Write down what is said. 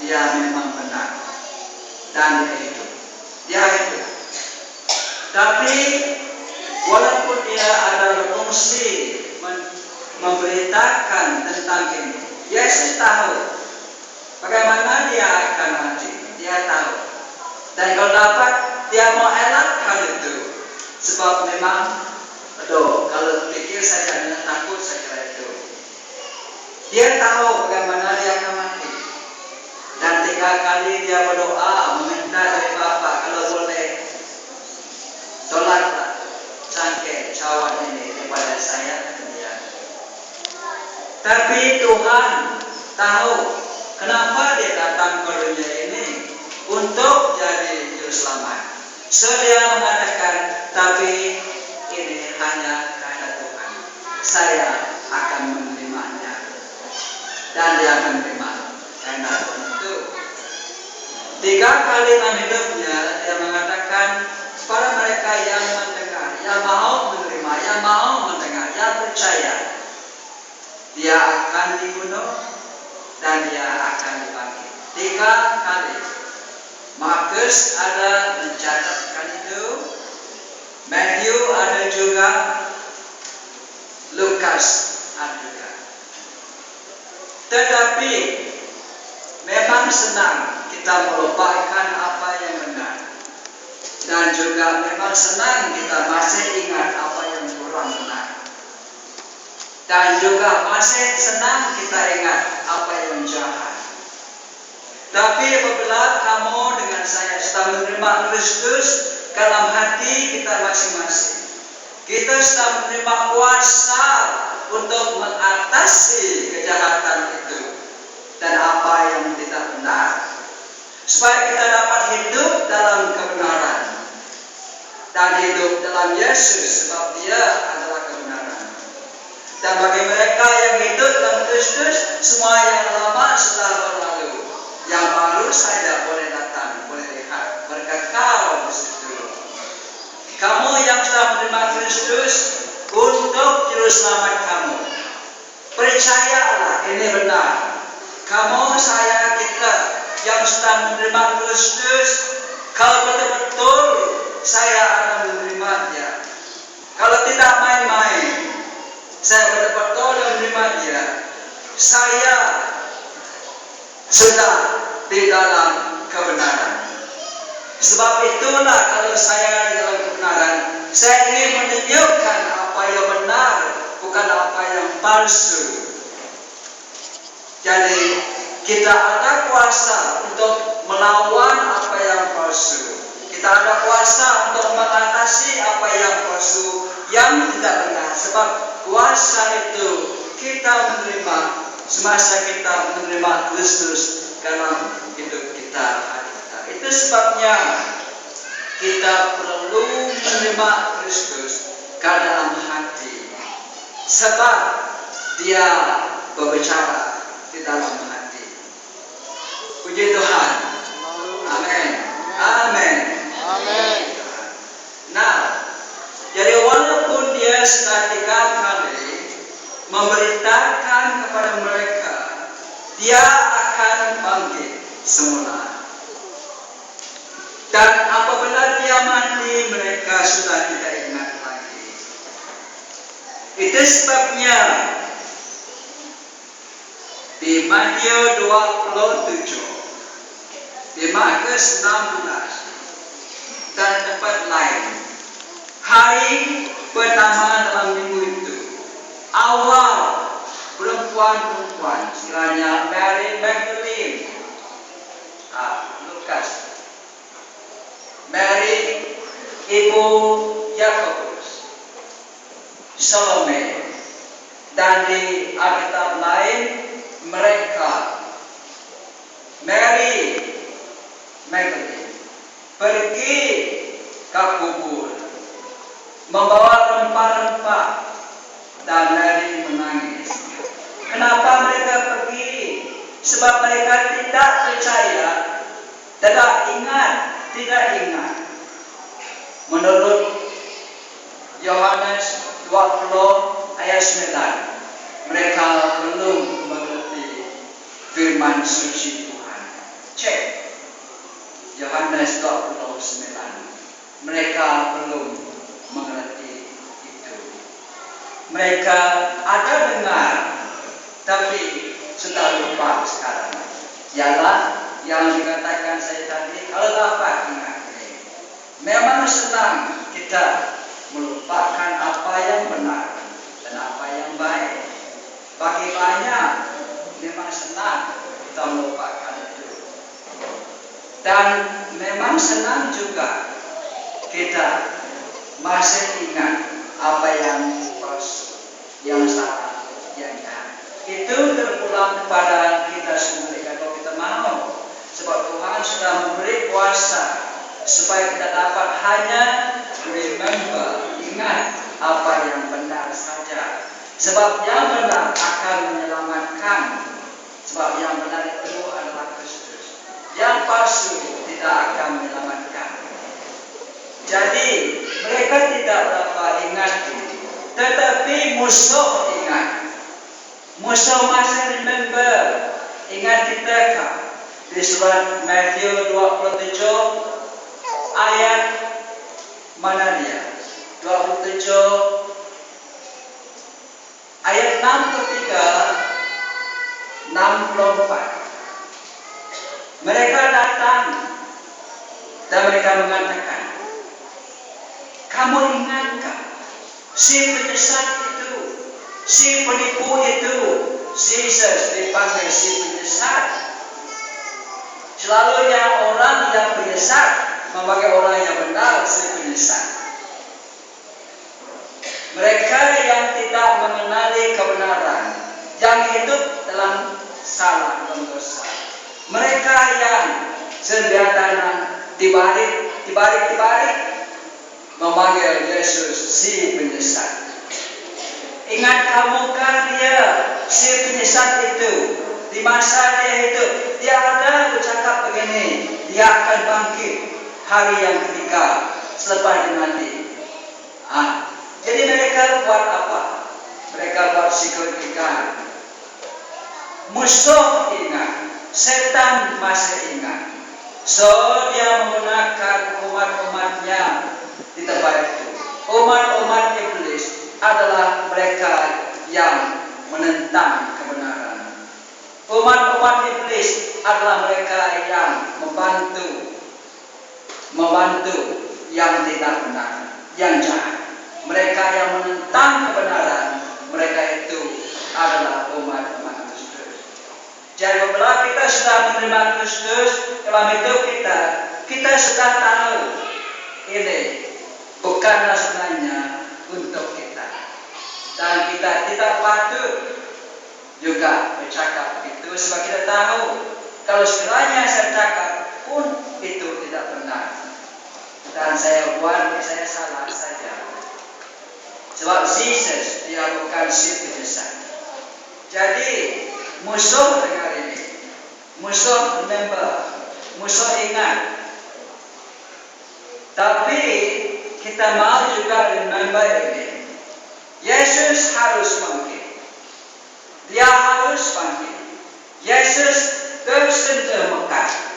dia memang benar dan dia hidup. Dia hidup. Tapi walaupun dia ada fungsi memberitakan tentang ini, Yesus tahu bagaimana dia akan mati. Dia tahu. Dan kalau dapat, dia mau elakkan itu. Sebab memang, kalau pikir saya jangan takut, saya kira itu. Dia tahu bagaimana dia akan mati. Dan 3 kali dia berdoa, meminta dari Bapa, kalau boleh, tolaklah cangkir cawan ini kepada saya dan dia. Tapi Tuhan tahu kenapa dia datang ke dunia ini untuk jadi juru selamat. So dia mengatakan, tapi ini hanya kehendak Tuhan. Saya akan menerimanya. Dan dia menerima kehendak Tuhan itu. 3 kali dalam hidupnya dia mengatakan kepada mereka yang mendengar, yang mau menerima, yang mau mendengar, yang percaya, dia akan dibunuh dan dia akan dibangkit. 3 kali. Markus ada mencatatkan itu, Matthew ada juga, Lukas ada juga. Tetapi memang senang kita melupakan apa yang benar, dan juga memang senang kita masih ingat apa yang kurang benar, dan juga masih senang kita ingat apa yang jahat. Tapi apabila kamu dengan saya sudah menerima Kristus dalam hati kita masing-masing, kita sudah menerima kuasa untuk mengatasi kejahatan itu dan apa yang tidak benar, supaya kita dapat hidup dalam kebenaran dan hidup dalam Yesus, sebab Dia adalah kebenaran. Dan bagi mereka yang hidup dalam Kristus, semua yang lama sudah berlalu. Yang baru saja boleh datang, boleh lihat, berkekal di situ. Kamu yang sudah menerima Kristus untuk juru selamat kamu, percayalah ini benar. Kamu, saya, kita yang sudah menerima Kristus, kalau betul-betul saya akan menerima Dia. Kalau tidak main-main, saya betul-betul menerima Dia. Saya sudah di dalam kebenaran. Sebab itulah kalau saya di dalam kebenaran, saya ingin menunjukkan apa yang benar, bukan apa yang palsu. Jadi kita ada kuasa untuk melawan apa yang palsu. Kita ada kuasa untuk mengatasi apa yang palsu, yang tidak benar. Sebab kuasa itu kita menerima semasa kita menerima Kristus dalam hidup kita, hati kita. Itu sebabnya kita perlu menerima Kristus ke dalam hati, sebab Dia berbicara di dalam hati. Puji Tuhan. Amin. Amin. Amin. Nah, jadi walaupun Dia sudah 3 kali memberitakan kepada mereka, Dia akan bangkit semula. Dan apabila Dia mati, mereka sudah tidak ingat lagi. Itu sebabnya di Matius 27, di Markus 16, dan tempat lain, hari pertama dalam minggu itu, awal perempuan-perempuan, sekiranya Mary Magdalene, Lukas, Mary ibu Yakobus, Salome, dan di Alkitab lain mereka, Mary Magdalene, pergi ke kubur membawa rempah-rempah, dan Mary menangis. Kenapa mereka pergi? Sebab mereka tidak percaya, tidak ingat. Menurut Yohanes 20 ayat 9, mereka belum mengerti firman suci Tuhan. cek Yohanes 29. Mereka belum mengerti itu. Mereka ada dengar, tapi sudah lupa sekarang. Ialah yang dikatakan saya tadi, kalau dapat ingat ini. Memang senang kita melupakan apa yang benar dan apa yang baik. Bagi banyak memang senang kita melupakan itu. Dan memang senang juga kita masih ingat apa yang palsu, yang salah, yang jahat. Itu terpulang kepada kita sendiri kalau kita mau. Sebab Tuhan sudah memberi kuasa supaya kita dapat hanya remember, ingat apa yang benar saja. Sebab yang benar akan menyelamatkan. Sebab yang benar itu adalah Kristus. Yang palsu tidak akan menyelamatkan. Jadi mereka tidak berapa ingat ini. Tetapi musuh ingat. Musuh masih remember. Ingat kita kan? Di surat Matthew 27 ayat mana dia? 27 ayat 63 64. Mereka datang dan mereka mengatakan, kamu ingatkah si penyesat itu, si penipu itu, Jesus dipanggil si penyesat. Selalunya orang yang penyesat memakai orang yang benar si penyesat. Mereka yang tidak mengenali kebenaran, yang hidup dalam salah dan dosa. Mereka yang senjata dibalik memanggil Yesus si penyesat. Ingat kamukah dia si penyesat itu? Di masa dia hidup, dia ada bercakap begini, dia akan bangkit hari yang ketiga selepas dia mati. Jadi mereka buat apa? Mereka buat psikologikan. Musuh ingat, setan masih ingat. So dia menggunakan umat-umatnya di tempat itu. Umat-umat iblis adalah mereka yang menentang kebenaran. Umat-umat iblis adalah mereka yang membantu yang tidak benar, yang jahat. Mereka yang menentang kebenaran, mereka itu adalah umat-umat Kristus. Jadi apabila kita sudah menerima Kristus dalam hidup kita sudah tahu ini bukanlah sebenarnya untuk kita. Dan kita tidak patut juga bercakap itu sebab kita tahu kalau sekiranya saya cakap pun itu tidak benar. Dan saya buat, saya salah saja. Sebab Jesus dia bukan si penyesat. Jadi musuh dengar ini, musuh remember, musuh ingat. Tapi kita mau juga remember ini. Yesus harus bangkit. Dia harus bangkit. Yesus terus ke Mekah.